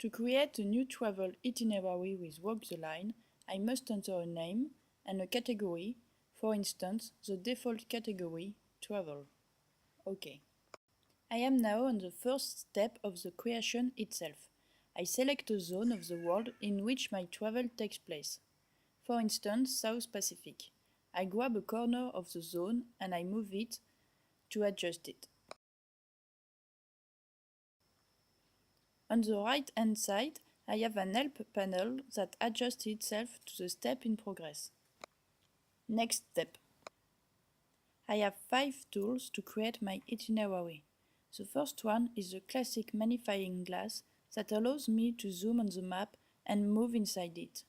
To create a new travel itinerary with walkzeline, I must enter a name and a category, for instance, the default category, travel. OK. I am now on the first step of the creation itself. I select a zone of the world in which my travel takes place. For instance, South Pacific. I grab a corner of the zone and I move it to adjust it. On the right-hand side, I have an help panel that adjusts itself to the step in progress. Next step. I have 5 tools to create my itinerary. The first one is the classic magnifying glass that allows me to zoom on the map and move inside it.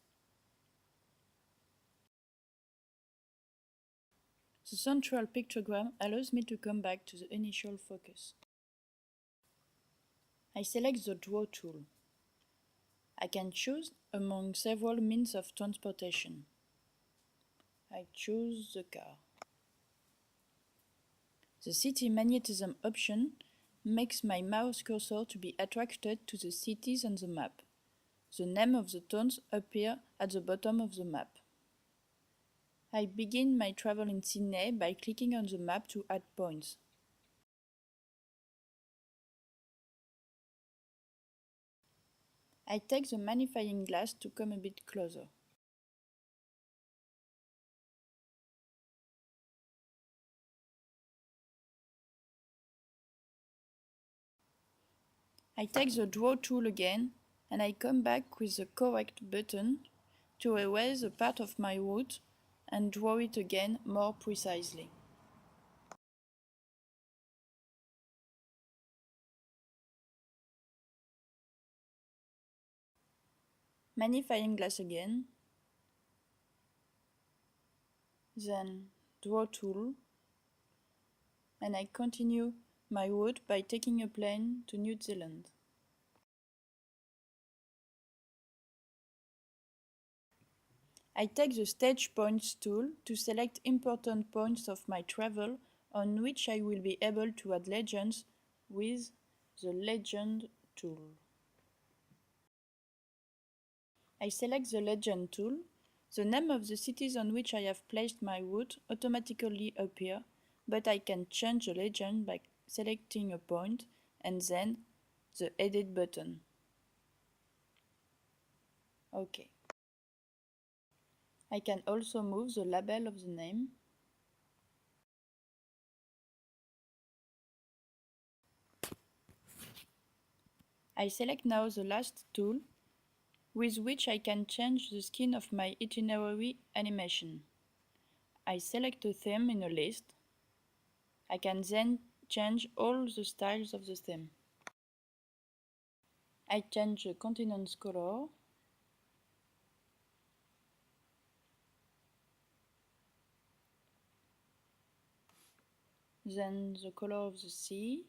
The central pictogram allows me to come back to the initial focus. I select the Draw tool. I can choose among several means of transportation. I choose the car. The city magnetism option makes my mouse cursor to be attracted to the cities on the map. The name of the towns appear at the bottom of the map. I begin my travel in Sydney by clicking on the map to add points. I take the magnifying glass to come a bit closer. I take the Draw tool again and I come back with the correct button to erase a part of my route and draw it again more precisely. Magnifying glass again, then Draw tool, and I continue my route by taking a plane to New Zealand. I take the Stage Points tool to select important points of my travel on which I will be able to add legends with the Legend tool. I select the Legend tool. The name of the cities on which I have placed my route automatically appear, but I can change the legend by selecting a point and then the Edit button. OK. I can also move the label of the name. I select now the last tool, with which I can change the skin of my itinerary animation. I select a theme in a list. I can then change all the styles of the theme. I change the continent's color. Then the color of the sea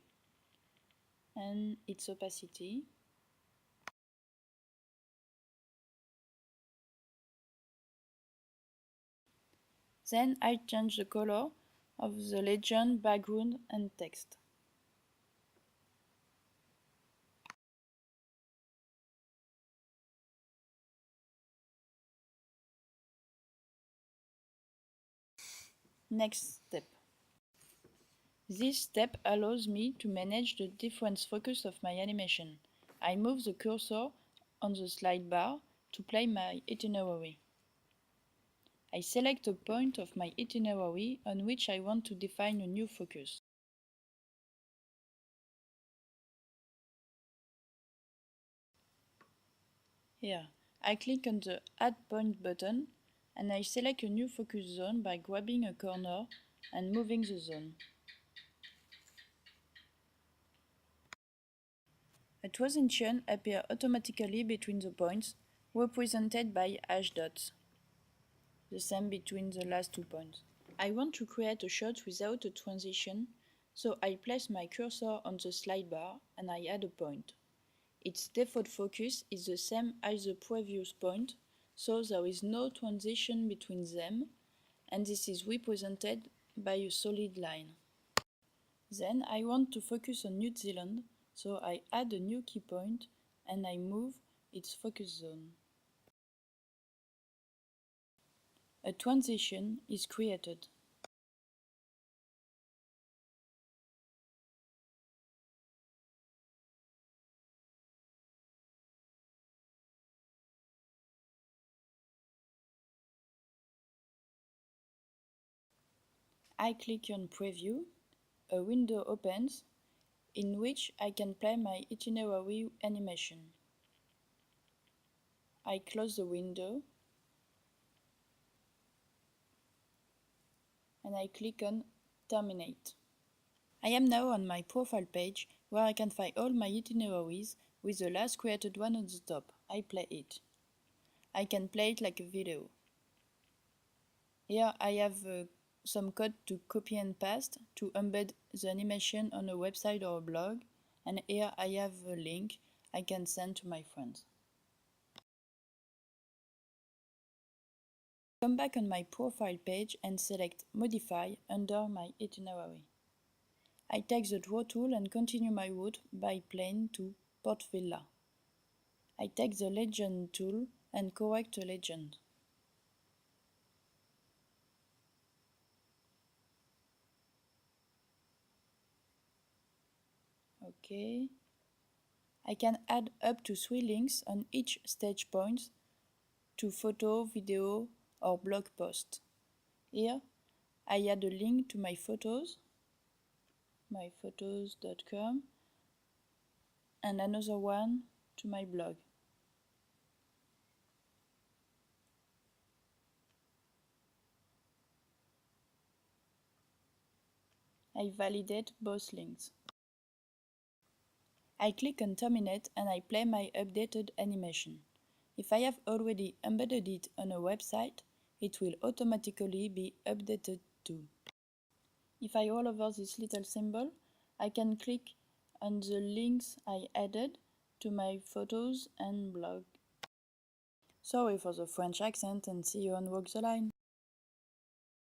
and its opacity. Then I change the color of the legend, background and text. Next step. This step allows me to manage the different focus of my animation. I move the cursor on the slide bar to play my itinerary. I select a point of my itinerary on which I want to define a new focus. Here, I click on the Add Point button and I select a new focus zone by grabbing a corner and moving the zone. A transition appears automatically between the points, represented by hash dots. The same between the last 2 points. I want to create a shot without a transition, so I place my cursor on the slide bar and I add a point. Its default focus is the same as the previous point, so there is no transition between them, and this is represented by a solid line. Then I want to focus on New Zealand, so I add a new key point and I move its focus zone. A transition is created. I click on Preview. A window opens in which I can play my itinerary animation. I close the window and I click on Terminate. I am now on my profile page where I can find all my itineraries with the last created one on the top. I play it. I can play it like a video. Here I have some code to copy and paste to embed the animation on a website or a blog, and here I have a link I can send to my friends. Come back on my profile page and select Modify under my itinerary. I take the Draw tool and continue my route by plane to Port Vila. I take the Legend tool and correct the legend. Okay. I can add up to 3 links on each stage point to photo, video, or blog post. Here, I add a link to my photos, myphotos.com, and another one to my blog. I validate both links. I click on Terminate and I play my updated animation. If I have already embedded it on a website, it will automatically be updated too. If I roll over this little symbol, I can click on the links I added to my photos and blog. Sorry for the French accent and see you on Walk the Line.